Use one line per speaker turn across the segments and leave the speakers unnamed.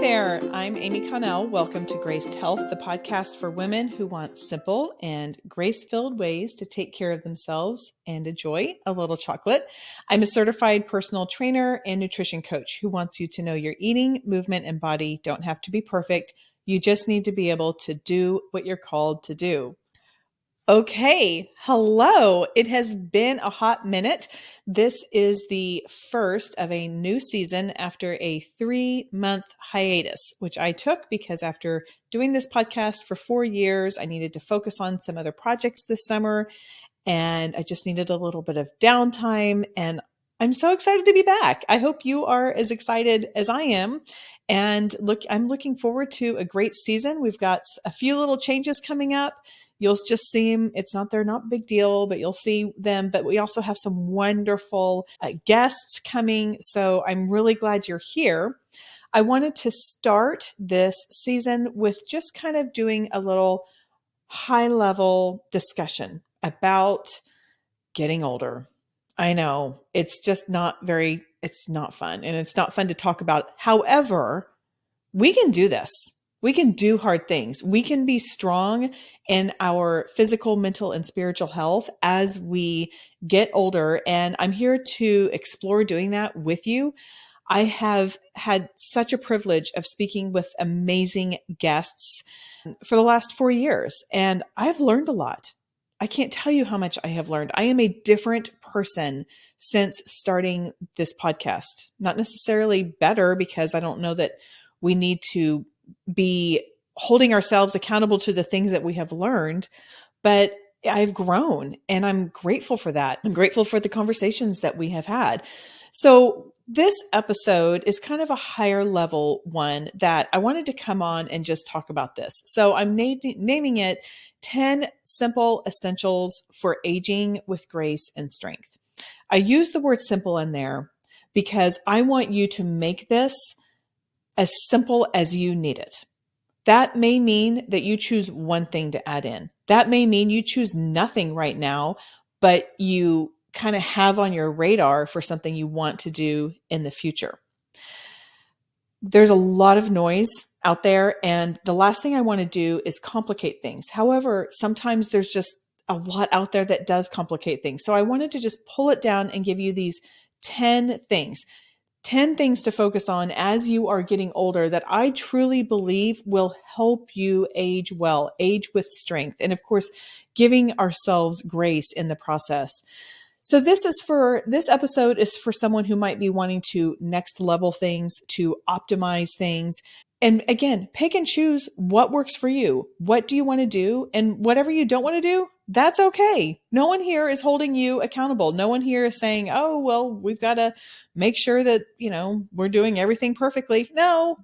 there, I'm Amy Connell. Welcome to Graced Health, the podcast for women who want simple and grace-filled ways to take care of themselves and enjoy a little chocolate. I'm a certified personal trainer and nutrition coach who wants you to know your eating, movement, and body don't have to be perfect. You just need to be able to do what you're called to do. Okay, hello. It has been a hot minute. This is the first of a new season after a 3-month hiatus, which I took because after doing this podcast for 4 years, I needed to focus on some other projects this summer, and I just needed a little bit of downtime. And I'm so excited to be back. I hope you are as excited as I am. And I'm looking forward to a great season. We've got a few little changes coming up. You'll just see them. They're not a big deal, but you'll see them. But we also have some wonderful guests coming. So I'm really glad you're here. I wanted to start this season with just kind of doing a little high-level discussion about getting older. I know it's not fun, and it's not fun to talk about. However, we can do this. We can do hard things. We can be strong in our physical, mental, and spiritual health as we get older. And I'm here to explore doing that with you. I have had such a privilege of speaking with amazing guests for the last 4 years, and I've learned a lot. I can't tell you how much I have learned. I am a different person since starting this podcast. Not necessarily better, because I don't know that we need to be holding ourselves accountable to the things that we have learned, but I've grown, and I'm grateful for that. I'm grateful for the conversations that we have had. So this episode is kind of a higher level one that I wanted to come on and just talk about this. So I'm naming it 10 Simple Essentials for Aging with Grace and Strength. I use the word simple in there because I want you to make this as simple as you need it. That may mean that you choose one thing to add in. That may mean you choose nothing right now, but you kind of have on your radar for something you want to do in the future. There's a lot of noise out there, and the last thing I want to do is complicate things. However, sometimes there's just a lot out there that does complicate things. So I wanted to just pull it down and give you these 10 things. 10 things to focus on as you are getting older that I truly believe will help you age well, age with strength, and of course, giving ourselves grace in the process. So this episode is for someone who might be wanting to next level things, to optimize things. And again, pick and choose what works for you. What do you want to do? And whatever you don't want to do, that's okay. No one here is holding you accountable. No one here is saying, oh, well, we've got to make sure that, we're doing everything perfectly. No,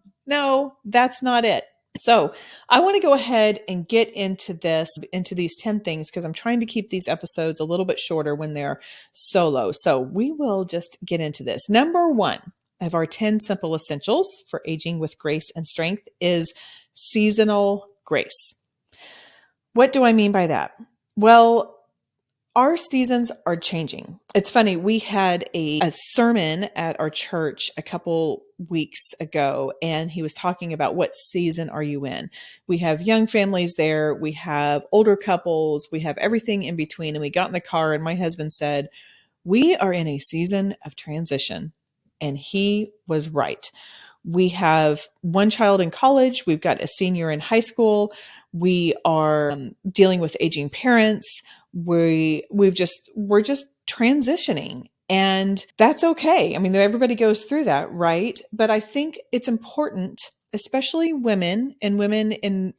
that's not it. So I want to go ahead and get into these 10 things, because I'm trying to keep these episodes a little bit shorter when they're solo. So we will just get into this. Number 1 of our 10 simple essentials for aging with grace and strength is seasonal grace. What do I mean by that? Well, our seasons are changing. It's funny. We had a sermon at our church a couple weeks ago, and he was talking about what season are you in? We have young families there. We have older couples. We have everything in between. And we got in the car, and my husband said, we are in a season of transition. And he was right. We have one child in college. We've got a senior in high school. We are dealing with aging parents. We're just transitioning, and that's okay. I mean, everybody goes through that, right? But I think it's important, especially women in,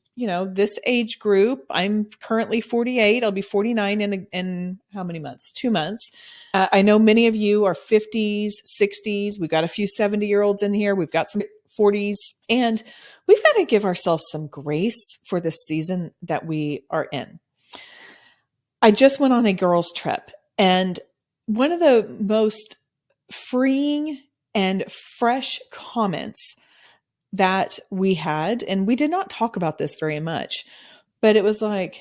this age group. I'm currently 48. I'll be 49 in how many months? 2 months. I know many of you are 50s, 60s. We've got a few 70-year-olds in here. We've got some 40s, and we've got to give ourselves some grace for this season that we are in. I just went on a girls' trip, and one of the most freeing and fresh comments that we had, and we did not talk about this very much, but it was like,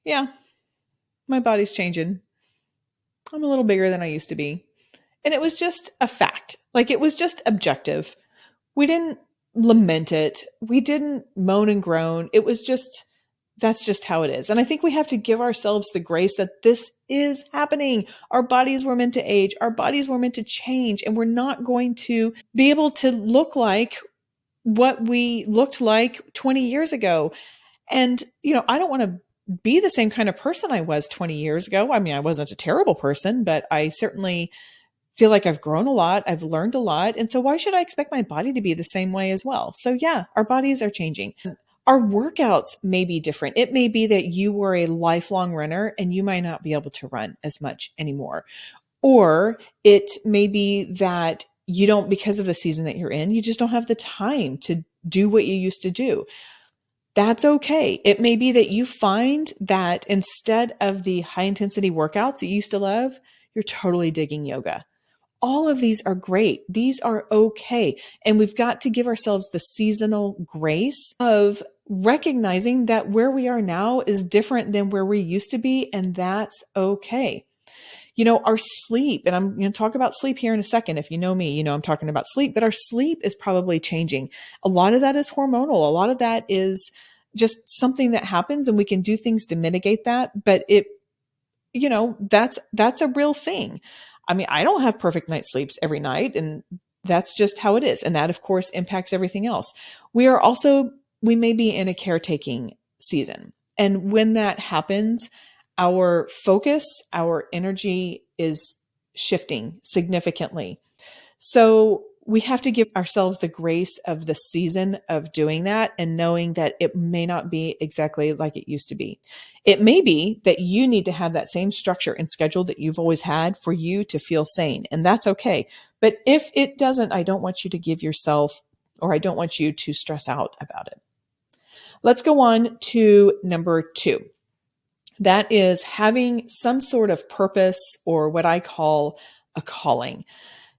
yeah, my body's changing. I'm a little bigger than I used to be. And it was just a fact. Like, it was just objective. We didn't lament it. We didn't moan and groan. It was just, that's just how it is. And I think we have to give ourselves the grace that this is happening. Our bodies were meant to age, our bodies were meant to change, and we're not going to be able to look like what we looked like 20 years ago. And, I don't want to be the same kind of person I was 20 years ago. I mean, I wasn't a terrible person, but I certainly feel like I've grown a lot. I've learned a lot. And so why should I expect my body to be the same way as well? So yeah, our bodies are changing. Our workouts may be different. It may be that you were a lifelong runner and you might not be able to run as much anymore. Or it may be that you don't, because of the season that you're in, you just don't have the time to do what you used to do. That's okay. It may be that you find that instead of the high intensity workouts that you used to love, you're totally digging yoga. All of these are great. These are okay. And we've got to give ourselves the seasonal grace of recognizing that where we are now is different than where we used to be. And that's okay. Our sleep, and I'm going to talk about sleep here in a second. If you know me, I'm talking about sleep, but our sleep is probably changing. A lot of that is hormonal. A lot of that is just something that happens, and we can do things to mitigate that. But that's a real thing. I mean, I don't have perfect night sleeps every night, and that's just how it is. And that, of course, impacts everything else. We may be in a caretaking season. And when that happens, our focus, our energy is shifting significantly. So we have to give ourselves the grace of the season of doing that and knowing that it may not be exactly like it used to be. It may be that you need to have that same structure and schedule that you've always had for you to feel sane, and that's okay. But if it doesn't, I don't want you to give yourself, or I don't want you to stress out about it. Let's go on to number 2. That is having some sort of purpose, or what I call a calling.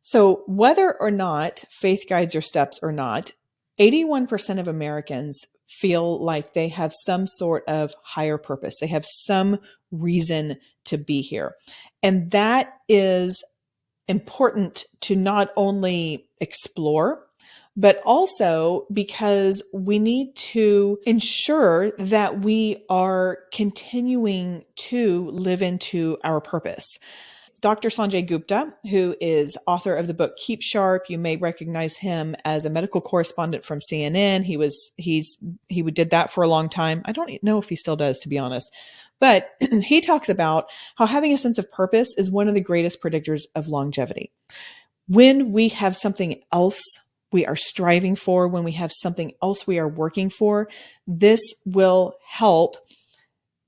So whether or not faith guides your steps or not, 81% of Americans feel like they have some sort of higher purpose. They have some reason to be here. And that is important to not only explore, but also because we need to ensure that we are continuing to live into our purpose. Dr. Sanjay Gupta, who is author of the book Keep Sharp, you may recognize him as a medical correspondent from CNN. He did that for a long time. I don't know if he still does, to be honest. But he talks about how having a sense of purpose is one of the greatest predictors of longevity. When we have something else we are striving for, when we have something else we are working for, this will help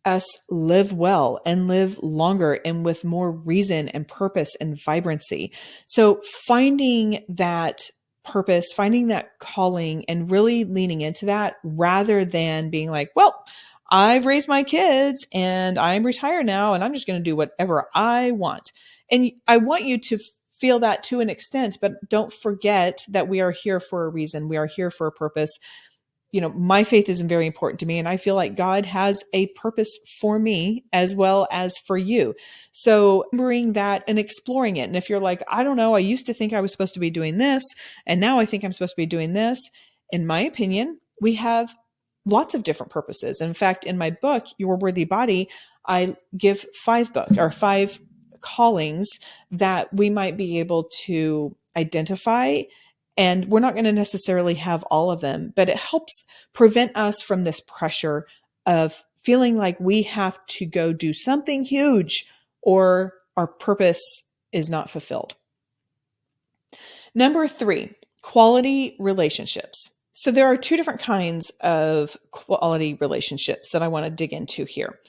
us live well and live longer and with more reason and purpose and vibrancy. So finding that purpose, finding that calling, and really leaning into that rather than being like, well, I've raised my kids and I'm retired now and I'm just going to do whatever I want. And I want you to feel that to an extent, but don't forget that we are here for a reason. We are here for a purpose. My faith is very important to me, and I feel like God has a purpose for me as well as for you. So remembering that and exploring it. And if you're like, I don't know, I used to think I was supposed to be doing this, and now I think I'm supposed to be doing this. In my opinion, we have lots of different purposes. In fact, in my book, Your Worthy Body, I give 5 callings that we might be able to identify. And we're not going to necessarily have all of them, but it helps prevent us from this pressure of feeling like we have to go do something huge or our purpose is not fulfilled. Number 3, quality relationships. So there are 2 different kinds of quality relationships that I want to dig into here.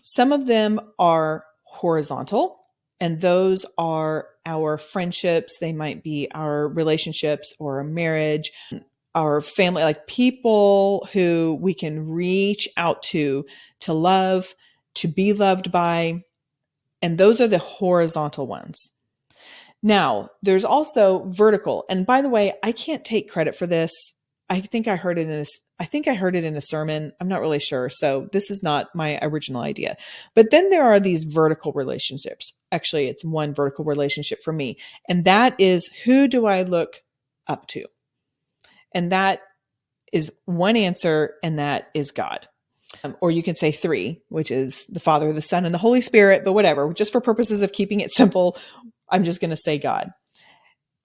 Some of them are horizontal, and those are our friendships. They might be our relationships or a marriage, our family, like people who we can reach out to love, to be loved by. And those are the horizontal ones. Now, there's also vertical. And by the way, I can't take credit for this. I think I heard it in a sermon. I'm not really sure. So this is not my original idea. But then there are these vertical relationships. Actually, it's one vertical relationship for me. And that is, who do I look up to? And that is one answer, and that is God. Or you can say three, which is the Father, the Son, and the Holy Spirit, but whatever. Just for purposes of keeping it simple, I'm just going to say God.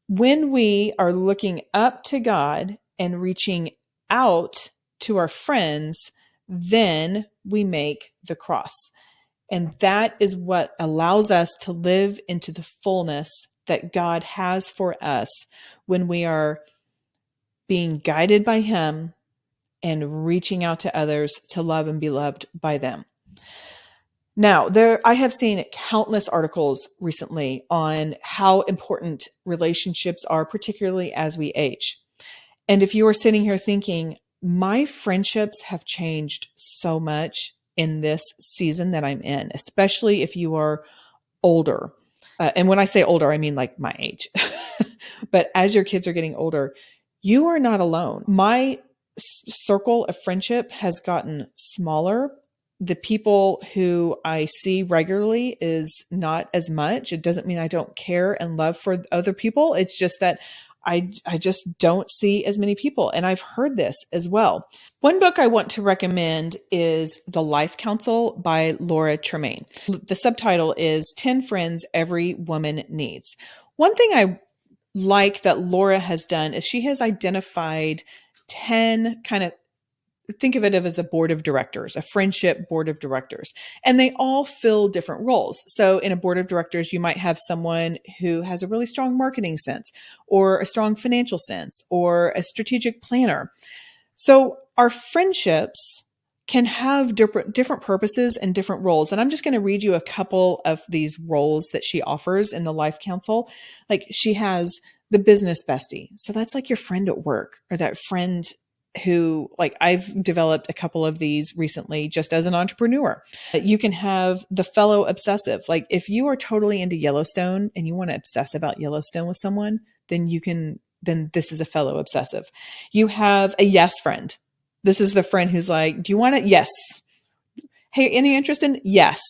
When we are looking up to God and reaching out to our friends, then we make the cross. And that is what allows us to live into the fullness that God has for us when we are being guided by Him and reaching out to others to love and be loved by them. Now, I have seen countless articles recently on how important relationships are, particularly as we age. And if you are sitting here thinking, my friendships have changed so much in this season that I'm in, especially if you are older. And when I say older, I mean like my age. But as your kids are getting older, you are not alone. My circle of friendship has gotten smaller. The people who I see regularly is not as much. It doesn't mean I don't care and love for other people. It's just that I just don't see as many people. And I've heard this as well. One book I want to recommend is The Life Council by Laura Tremaine. The subtitle is 10 Friends Every Woman Needs. One thing I like that Laura has done is she has identified 10 kind of, think of it as a board of directors, a friendship board of directors, and they all fill different roles. So in a board of directors, you might have someone who has a really strong marketing sense or a strong financial sense or a strategic planner. So our friendships can have different purposes and different roles. And I'm just going to read you a couple of these roles that she offers in the Life Council. Like she has the business bestie. So that's like your friend at work, or that friend who, like, I've developed a couple of these recently just as an entrepreneur. You can have the fellow obsessive. Like if you are totally into Yellowstone and you want to obsess about Yellowstone with someone, then this is a fellow obsessive. You have a yes friend. This is the friend who's like, do you want it? Yes. Hey, any interest in? Yes.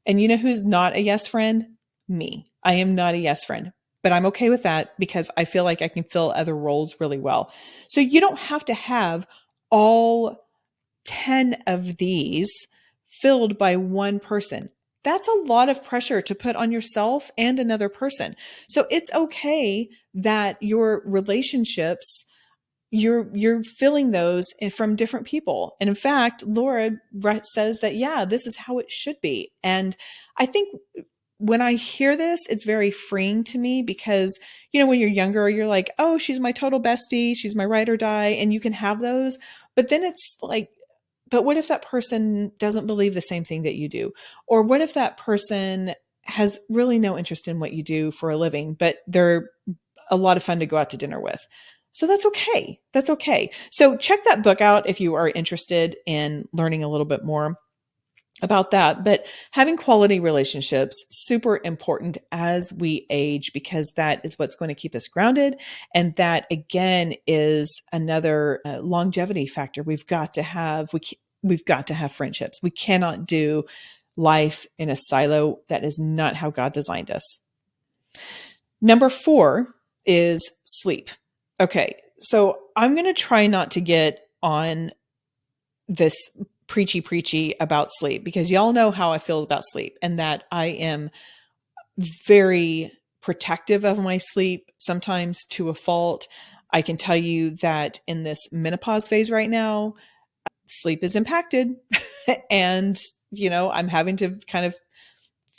And you know who's not a yes friend? Me. I am not a yes friend, but I'm okay with that because I feel like I can fill other roles really well. So you don't have to have all 10 of these filled by one person. That's a lot of pressure to put on yourself and another person. So it's okay that your relationships, you're filling those from different people. And in fact, Laura says that, yeah, this is how it should be. And I think when I hear this, it's very freeing to me because, when you're younger, you're like, oh, she's my total bestie. She's my ride or die. And you can have those. But then it's like, but what if that person doesn't believe the same thing that you do? Or what if that person has really no interest in what you do for a living, but they're a lot of fun to go out to dinner with? So that's okay. That's okay. So check that book out if you are interested in learning a little bit more about that. But having quality relationships, super important as we age, because that is what's going to keep us grounded. And that again is another longevity factor. We've got to have friendships. We cannot do life in a silo. That is not how God designed us. Number 4 is sleep. Okay. So I'm going to try not to get on this preachy about sleep, because y'all know how I feel about sleep and that I am very protective of my sleep, sometimes to a fault. I can tell you that in this menopause phase right now, sleep is impacted and, I'm having to kind of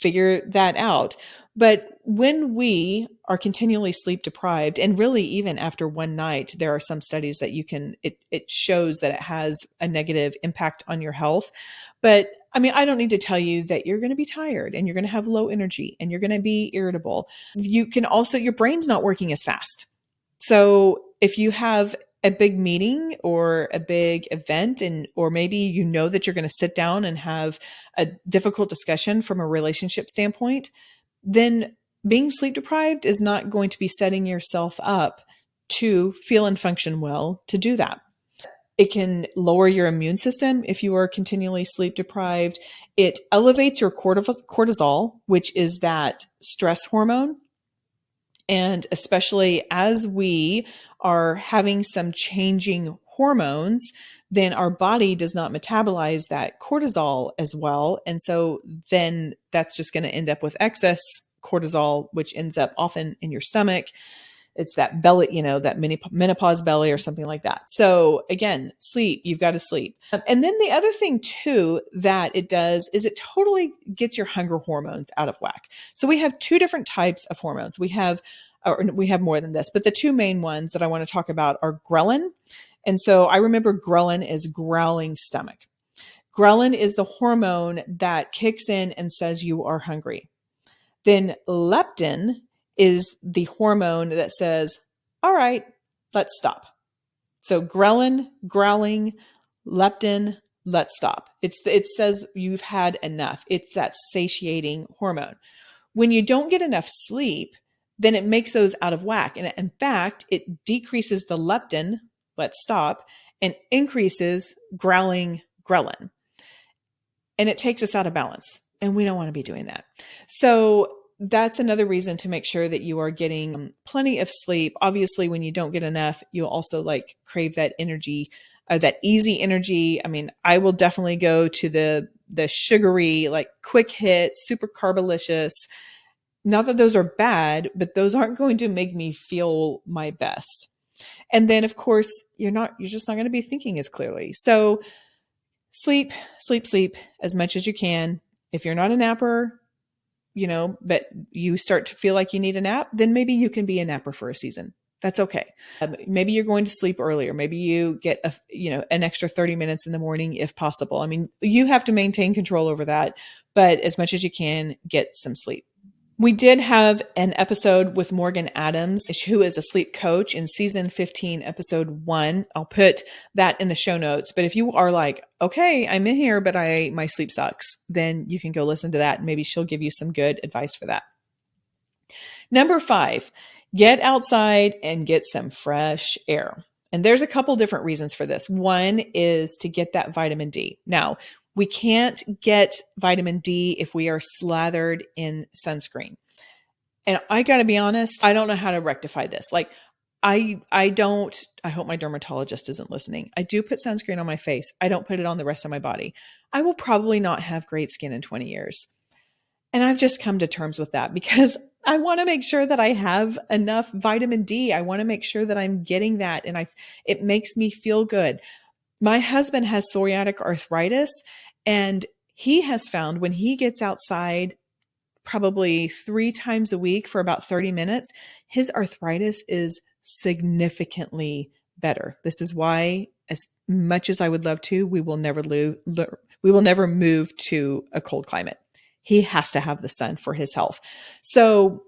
figure that out. But when we are continually sleep deprived, and really even after one night, there are some studies that it shows that it has a negative impact on your health. But I mean, I don't need to tell you that you're going to be tired and you're going to have low energy and you're going to be irritable. You can also, your brain's not working as fast. So if you have a big meeting or a big event, or maybe that you're going to sit down and have a difficult discussion from a relationship standpoint, then being sleep deprived is not going to be setting yourself up to feel and function well to do that. It can lower your immune system if you are continually sleep deprived. It elevates your cortisol, which is that stress hormone. And especially as we are having some changing hormones, then our body does not metabolize that cortisol as well. And so then that's just going to end up with excess cortisol, which ends up often in your stomach. It's that belly, that menopause belly or something like that. So again, sleep, you've got to sleep. And then the other thing too that it does is it totally gets your hunger hormones out of whack. So we have two different types of hormones. We have more than this, but the two main ones that I want to talk about are ghrelin. And so I remember ghrelin is growling stomach. Ghrelin is the hormone that kicks in and says you are hungry. Then leptin is the hormone that says, all right, let's stop. So ghrelin, growling, leptin, let's stop. It says you've had enough. It's that satiating hormone. When you don't get enough sleep, then it makes those out of whack. And in fact, it decreases the leptin, let's stop, and increases growling, ghrelin. And it takes us out of balance. And we don't want to be doing that. So that's another reason to make sure that you are getting plenty of sleep. Obviously, when you don't get enough, you'll also crave that energy, that easy energy. I mean, I will definitely go to the sugary, quick hit, super carbolicious. Not that those are bad, but those aren't going to make me feel my best. And then of course, you're just not going to be thinking as clearly. So sleep, sleep, sleep as much as you can. If you're not a napper, but you start to feel like you need a nap, then maybe you can be a napper for a season. That's okay. Maybe you're going to sleep earlier. Maybe you get an extra 30 minutes in the morning if possible. I mean, you have to maintain control over that, but as much as you can, get some sleep. We did have an episode with Morgan Adams, who is a sleep coach, in season 15, episode 1. I'll put that in the show notes. But if you are like, okay, I'm in here, but my sleep sucks, then you can go listen to that and maybe she'll give you some good advice for that. Number 5, get outside and get some fresh air. And there's a couple different reasons for this. One is to get that vitamin D. Now, we can't get vitamin D if we are slathered in sunscreen. And I got to be honest, I don't know how to rectify this. I hope my dermatologist isn't listening. I do put sunscreen on my face. I don't put it on the rest of my body. I will probably not have great skin in 20 years. And I've just come to terms with that because I want to make sure that I have enough vitamin D. I want to make sure that I'm getting that. And it makes me feel good. My husband has psoriatic arthritis, and he has found when he gets outside probably 3 times a week for about 30 minutes, his arthritis is significantly better. This is why, as much as I would love to, we will never move to a cold climate. He has to have the sun for his health. So,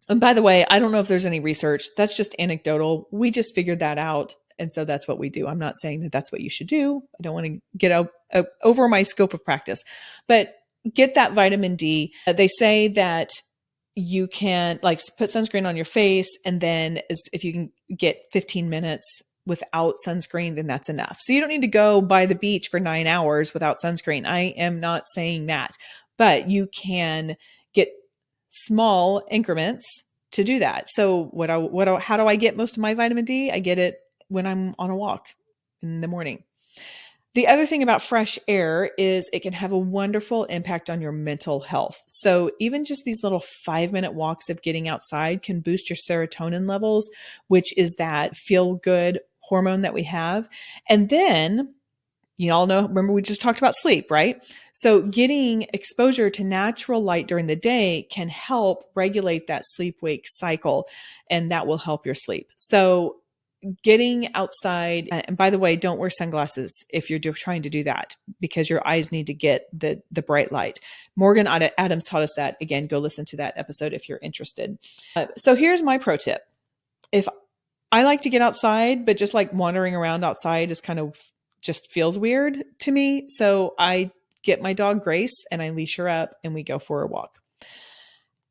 and by the way, I don't know if there's any research. That's just anecdotal. We just figured that out. And so that's what we do. I'm not saying that that's what you should do. I don't want to get over my scope of practice, but get that vitamin D. They say that you can put sunscreen on your face, and then if you can get 15 minutes without sunscreen, then that's enough. So you don't need to go by the beach for 9 hours without sunscreen. I am not saying that, but you can get small increments to do that. So how do I get most of my vitamin D? I get it when I'm on a walk in the morning. The other thing about fresh air is it can have a wonderful impact on your mental health. So even just these little 5-minute walks of getting outside can boost your serotonin levels, which is that feel good hormone that we have. And then, you all know, remember we just talked about sleep, right? So getting exposure to natural light during the day can help regulate that sleep-wake cycle, and that will help your sleep. So getting outside, and by the way, don't wear sunglasses if you're trying to do that, because your eyes need to get the bright light. Morgan Adams taught us that. Again, go listen to that episode if you're interested. So here's my pro tip. If I like to get outside, but just wandering around outside is kind of just feels weird to me. So I get my dog Grace and I leash her up and we go for a walk.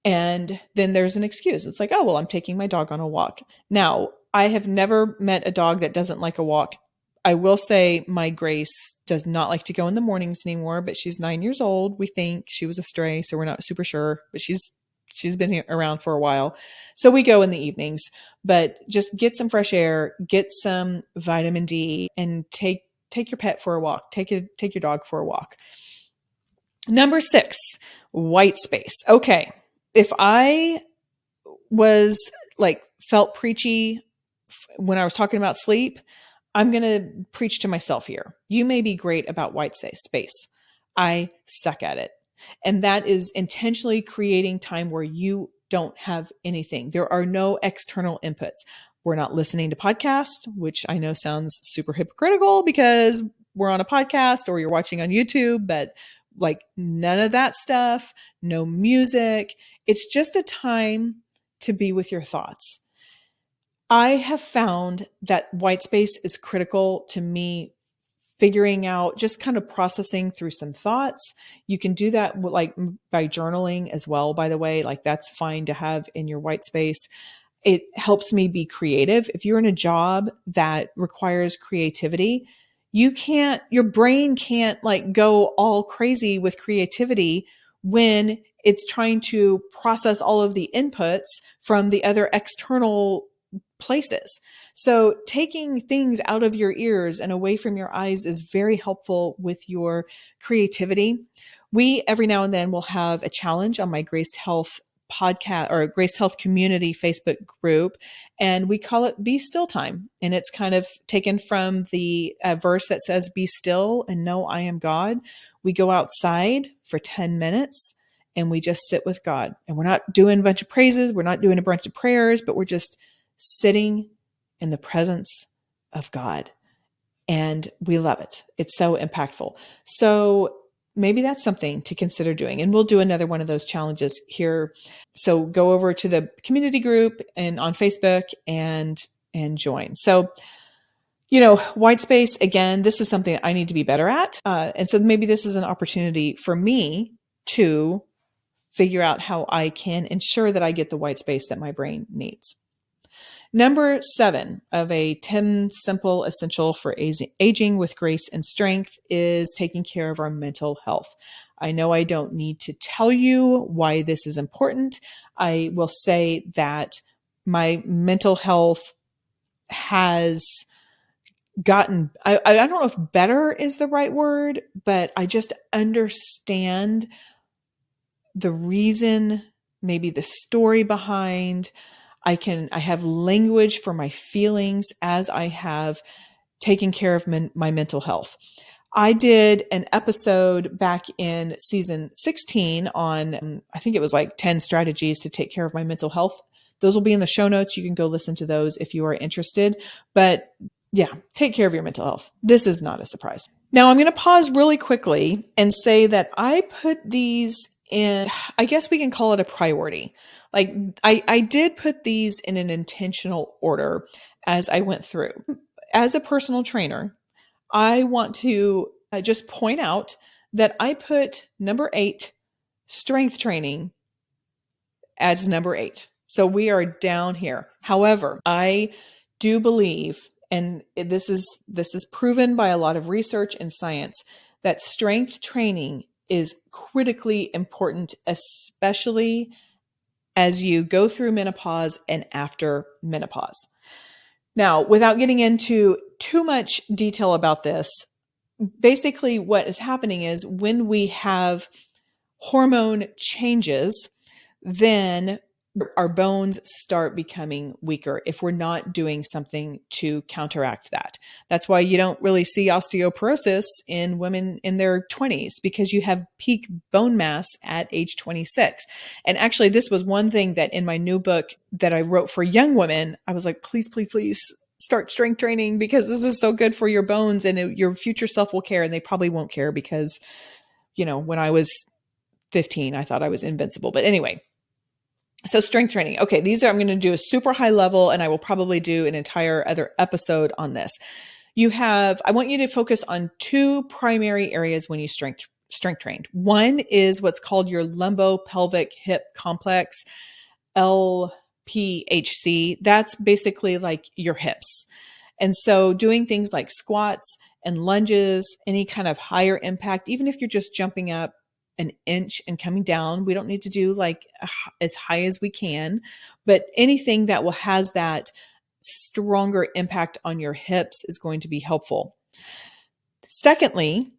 And then there's an excuse. It's oh, well, I'm taking my dog on a walk. Now, I have never met a dog that doesn't like a walk. I will say my Grace does not like to go in the mornings anymore, but she's 9 years old. We think she was a stray, so we're not super sure, but she's she's been here around for a while. So we go in the evenings, but just get some fresh air, get some vitamin D, and take your pet for a walk. Take your dog for a walk. Number 6, white space. Okay. If I was like felt preachy when I was talking about sleep, I'm going to preach to myself here. You may be great about white space. I suck at it. And that is intentionally creating time where you don't have anything. There are no external inputs. We're not listening to podcasts, which I know sounds super hypocritical because we're on a podcast or you're watching on YouTube, but like none of that stuff, no music. It's just a time to be with your thoughts. I have found that white space is critical to me figuring out, just kind of processing through some thoughts. You can do that like by journaling as well, by the way, like that's fine to have in your white space. It helps me be creative. If you're in a job that requires creativity, your brain can't like go all crazy with creativity when it's trying to process all of the inputs from the other external places. So taking things out of your ears and away from your eyes is very helpful with your creativity. We every now and then will have a challenge on my Graced Health podcast or Graced Health community Facebook group, and we call it Be Still Time. And it's kind of taken from the verse that says, "Be still and know I am God." We go outside for 10 minutes and we just sit with God. And we're not doing a bunch of praises, we're not doing a bunch of prayers, but we're just sitting in the presence of God. And we love it. It's so impactful. So maybe that's something to consider doing. And we'll do another one of those challenges here. So go over to the community group and on Facebook and join. So, white space, again, this is something I need to be better at. And so maybe this is an opportunity for me to figure out how I can ensure that I get the white space that my brain needs. Number 7 of a 10 simple essential for aging with grace and strength is taking care of our mental health. I know I don't need to tell you why this is important. I will say that my mental health has gotten, I don't know if better is the right word, but I just understand the reason, maybe the story behind. I have language for my feelings as I have taken care of my mental health. I did an episode back in season 16 on, I think it was like 10 strategies to take care of my mental health. Those will be in the show notes. You can go listen to those if you are interested. But yeah, take care of your mental health. This is not a surprise. Now I'm going to pause really quickly and say that I put these in, I guess we can call it a priority. Like I did put these in an intentional order as I went through. As a personal trainer, I want to just point out that I put number 8, strength training, as number 8. So we are down here. However, I do believe, and this is proven by a lot of research and science, that strength training is critically important, especially as you go through menopause and after menopause. Now, without getting into too much detail about this, basically what is happening is when we have hormone changes, then our bones start becoming weaker if we're not doing something to counteract that. That's why you don't really see osteoporosis in women in their 20s, because you have peak bone mass at age 26. And actually, this was one thing that in my new book that I wrote for young women, I was like, please, please, please start strength training, because this is so good for your bones, and your future self will care. And they probably won't care because, when I was 15, I thought I was invincible. But anyway, so strength training. Okay, I'm going to do a super high level, and I will probably do an entire other episode on this. I want you to focus on 2 primary areas when you strength trained. One is what's called your lumbopelvic hip complex, LPHC. That's basically like your hips. And so doing things like squats and lunges, any kind of higher impact, even if you're just jumping up an inch and coming down. We don't need to do like as high as we can, but anything that will has that stronger impact on your hips is going to be helpful. Secondly,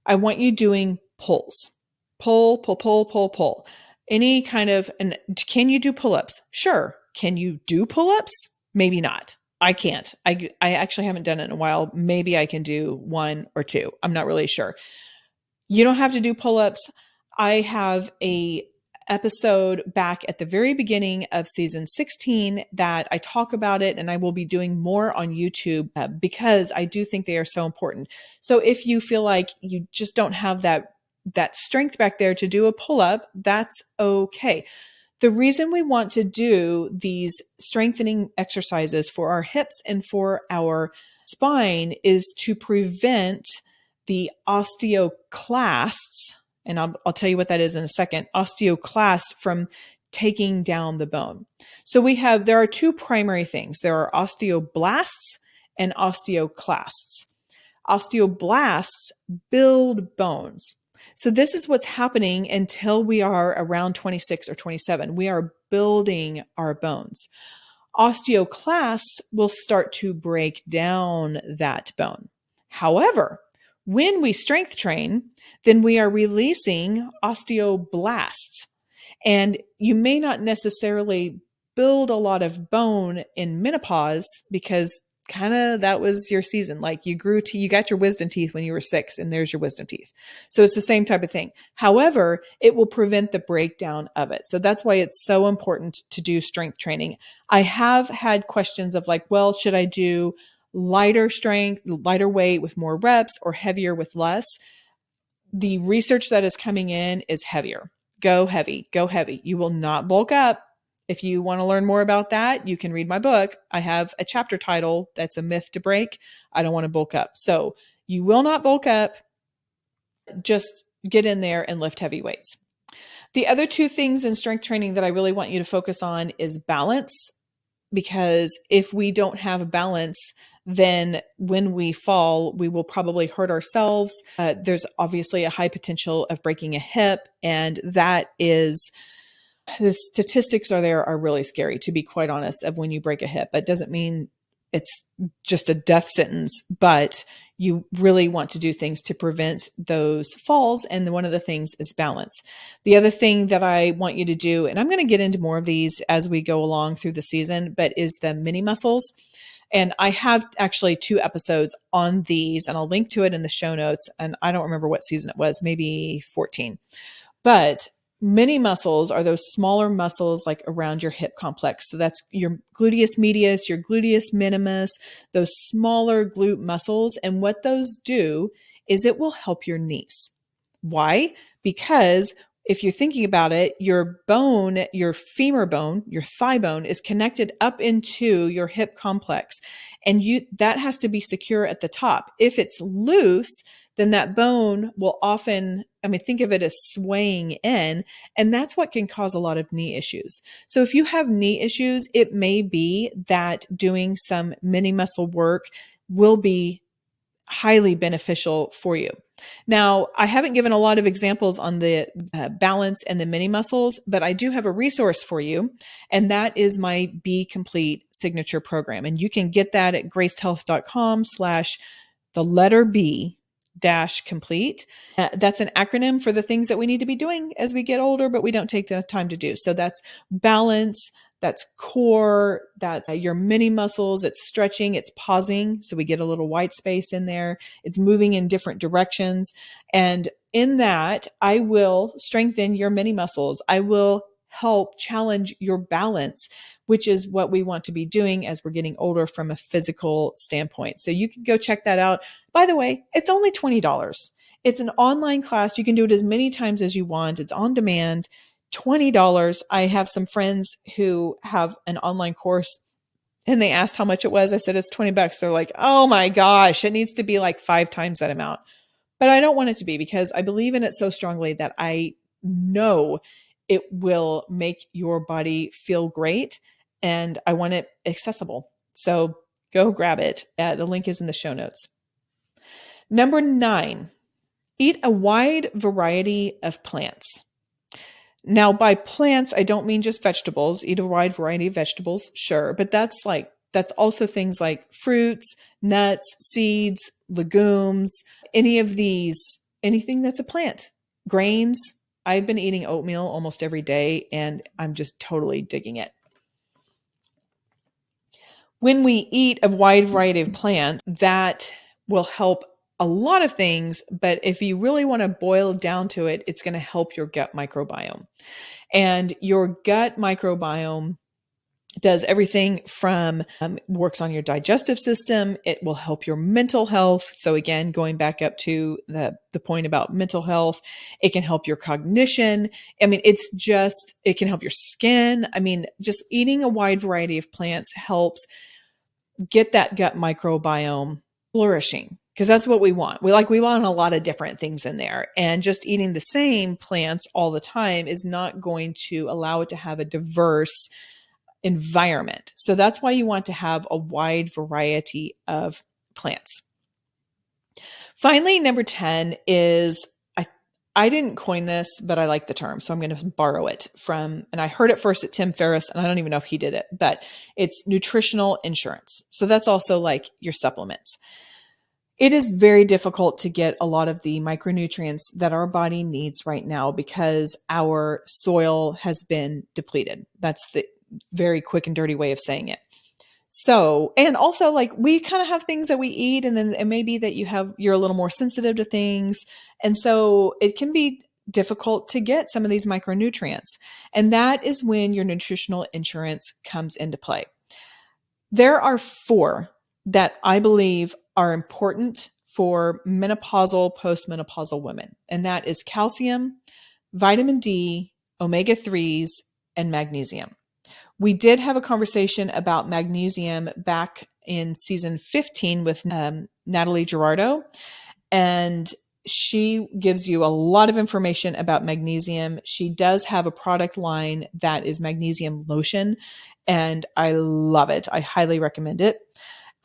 I want you doing pulls. Pull, pull, pull, pull, pull. Any kind of, and can you do pull-ups? Sure. Can you do pull-ups? Maybe not. I can't. I actually haven't done it in a while. Maybe I can do one or two. I'm not really sure. You don't have to do pull-ups. I have a episode back at the very beginning of season 16 that I talk about it, and I will be doing more on YouTube because I do think they are so important. So if you feel like you just don't have that strength back there to do a pull-up, that's okay. The reason we want to do these strengthening exercises for our hips and for our spine is to prevent the osteoclasts, and I'll tell you what that is in a second, osteoclasts from taking down the bone. So there are two primary things. There are osteoblasts and osteoclasts. Osteoblasts build bones. So this is what's happening until we are around 26 or 27. We are building our bones. Osteoclasts will start to break down that bone. However, when we strength train, then we are releasing osteoblasts. And you may not necessarily build a lot of bone in menopause because kind of that was your season. Like you got your wisdom teeth when you were 6, and there's your wisdom teeth. So it's the same type of thing. However, it will prevent the breakdown of it. So that's why it's so important to do strength training. I have had questions of like, well, should I do lighter strength, lighter weight with more reps, or heavier with less? The research that is coming in is heavier. Go heavy, go heavy. You will not bulk up. If you want to learn more about that, you can read my book. I have a chapter title that's a myth to break. I don't want to bulk up. So you will not bulk up. Just get in there and lift heavy weights. The other two things in strength training that I really want you to focus on is balance, because if we don't have balance, then when we fall, we will probably hurt ourselves. There's obviously a high potential of breaking a hip, and that is, the statistics are really scary, to be quite honest, of when you break a hip. It doesn't mean it's just a death sentence, but you really want to do things to prevent those falls. And one of the things is balance. The other thing that I want you to do, and I'm going to get into more of these as we go along through the season, but is the mini muscles. And I have actually 2 episodes on these, and I'll link to it in the show notes. And I don't remember what season it was, maybe 14. But mini muscles are those smaller muscles like around your hip complex. So that's your gluteus medius, your gluteus minimus, those smaller glute muscles. And what those do is it will help your knees. Why? Because if you're thinking about it, your bone, your femur bone, your thigh bone is connected up into your hip complex, and that has to be secure at the top. If it's loose, then that bone will often, think of it as swaying in, and that's what can cause a lot of knee issues. So if you have knee issues, it may be that doing some mini muscle work will be highly beneficial for you. Now, I haven't given a lot of examples on the balance and the mini muscles, but I do have a resource for you, and that is my Be Complete signature program. And you can get that at gracedhealth.com/the letter B complete. That's an acronym for the things that we need to be doing as we get older, but we don't take the time to do. So that's balance, that's core, that's your mini muscles, it's stretching, it's pausing. So we get a little white space in there. It's moving in different directions. And in that, I will strengthen your mini muscles. I will help challenge your balance, which is what we want to be doing as we're getting older from a physical standpoint. So you can go check that out. By the way, it's only $20. It's an online class. You can do it as many times as you want. It's on demand, $20. I have some friends who have an online course, and they asked how much it was. I said, it's $20. They're like, oh my gosh, it needs to be like 5 times that amount. But I don't want it to be, because I believe in it so strongly that I know it will make your body feel great, and I want it accessible. So go grab it. The link is in the show notes. Number 9, Eat a wide variety of plants. Now, by plants, I don't mean just vegetables. Eat a wide variety of vegetables, sure, but that's also things like fruits, nuts, seeds, legumes, any of these, anything that's a plant. Grains. I've been eating oatmeal almost every day and I'm just totally digging it. When we eat a wide variety of plants, that will help a lot of things, but if you really want to boil down to it, it's going to help your gut microbiome. And your gut microbiome does everything from works on your digestive system. It will help your mental health. So again, going back up to the point about mental health, it can help your cognition. I mean, it can help your skin. I mean, just eating a wide variety of plants helps get that gut microbiome flourishing, because that's what we want. We want a lot of different things in there, and just eating the same plants all the time is not going to allow it to have a diverse environment. So that's why you want to have a wide variety of plants. Finally, number 10 is I didn't coin this, but I like the term, so I'm going to borrow it from, and I heard it first at Tim Ferriss, and I don't even know if he did it, but it's nutritional insurance. So that's also like your supplements. It is very difficult to get a lot of the micronutrients that our body needs right now because our soil has been depleted. That's the very quick and dirty way of saying it. So, and also like we kind of have things that we eat, and then it may be that you're a little more sensitive to things. And so it can be difficult to get some of these micronutrients. And that is when your nutritional insurance comes into play. There are 4 that I believe are important for menopausal, postmenopausal women. And that is calcium, vitamin D, omega-3s, and magnesium. We did have a conversation about magnesium back in season 15 with Natalie Gerardo, and she gives you a lot of information about magnesium. She does have a product line that is magnesium lotion, and I love it. I highly recommend it.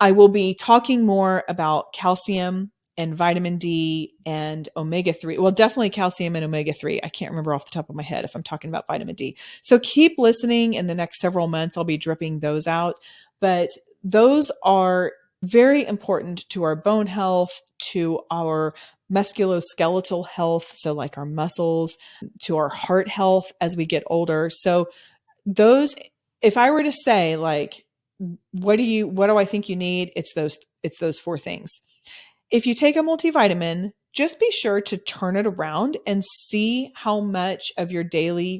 I will be talking more about calcium and vitamin D and omega-3. Well, definitely calcium and omega-3. I can't remember off the top of my head if I'm talking about vitamin D. So keep listening. In the next several months, I'll be dripping those out. But those are very important to our bone health, to our musculoskeletal health, so like our muscles, to our heart health as we get older. So those, if I were to say like, what do I think you need? It's those 4 things. If you take a multivitamin, just be sure to turn it around and see how much of your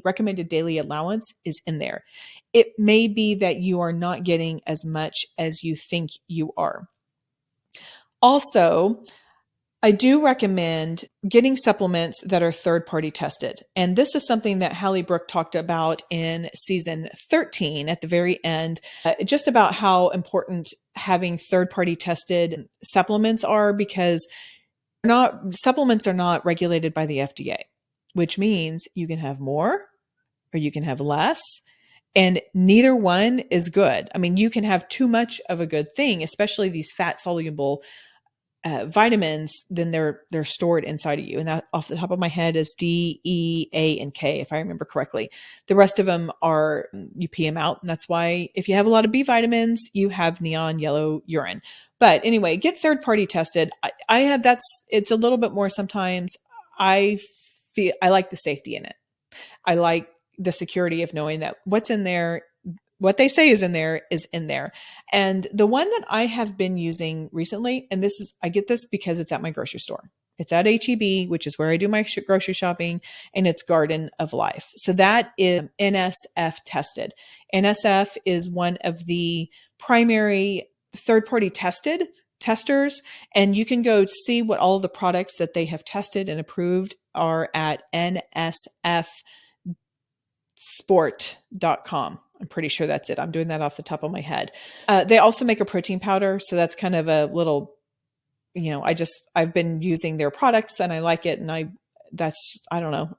recommended daily allowance is in there. It may be that you are not getting as much as you think you are. Also, I do recommend getting supplements that are third-party tested. And this is something that Hallie Brooke talked about in season 13 at the very end, just about how important having third-party tested supplements are, because supplements are not regulated by the FDA, which means you can have more or you can have less. And neither one is good. I mean, you can have too much of a good thing, especially these fat soluble vitamins, then they're stored inside of you. And that off the top of my head is D, E, A, and K, if I remember correctly. The rest of them are, you pee them out. And that's why if you have a lot of B vitamins, you have neon yellow urine. But anyway, get third party tested. It's a little bit more sometimes. I like the safety in it. I like the security of knowing that what's in there, what they say is in there is in there. And the one that I have been using recently, and I get this because it's at my grocery store. It's at HEB, which is where I do my grocery shopping, and it's Garden of Life. So that is NSF tested. NSF is one of the primary third-party testers, and you can go see what all of the products that they have tested and approved are at nsfsport.com. I'm pretty sure that's it. I'm doing that off the top of my head. They also make a protein powder. So that's kind of a little, I've been using their products and I like it. And I don't know.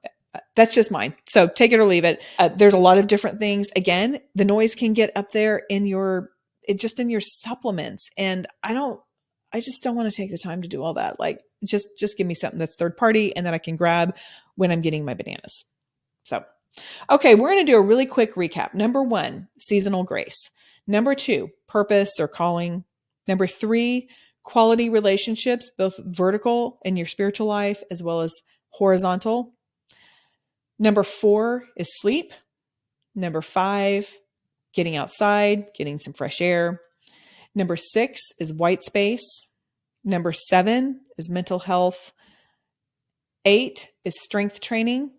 That's just mine. So take it or leave it. There's a lot of different things. Again, the noise can get up there in your supplements. And I just don't want to take the time to do all that. Like just give me something that's third party and that I can grab when I'm getting my bananas. So, okay, we're going to do a really quick recap. Number 1, seasonal grace. Number 2, purpose or calling. Number 3, quality relationships, both vertical in your spiritual life as well as horizontal. Number 4 is sleep. Number 5, getting outside, getting some fresh air. Number 6 is white space. Number 7 is mental health. 8 is strength training.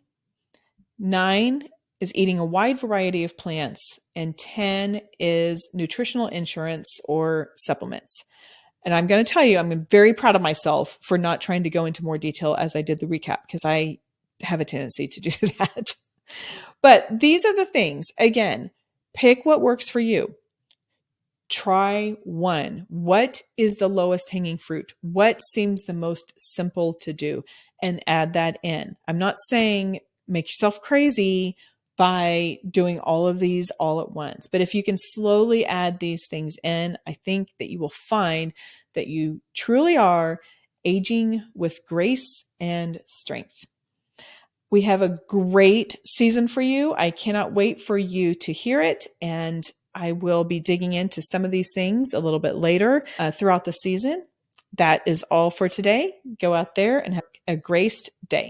9 is eating a wide variety of plants. And 10 is nutritional insurance or supplements. And I'm going to tell you, I'm very proud of myself for not trying to go into more detail as I did the recap, because I have a tendency to do that. But these are the things. Again, pick what works for you. Try one. What is the lowest hanging fruit? What seems the most simple to do? And add that in. I'm not saying make yourself crazy by doing all of these all at once. But if you can slowly add these things in, I think that you will find that you truly are aging with grace and strength. We have a great season for you. I cannot wait for you to hear it. And I will be digging into some of these things a little bit later throughout the season. That is all for today. Go out there and have a graced day.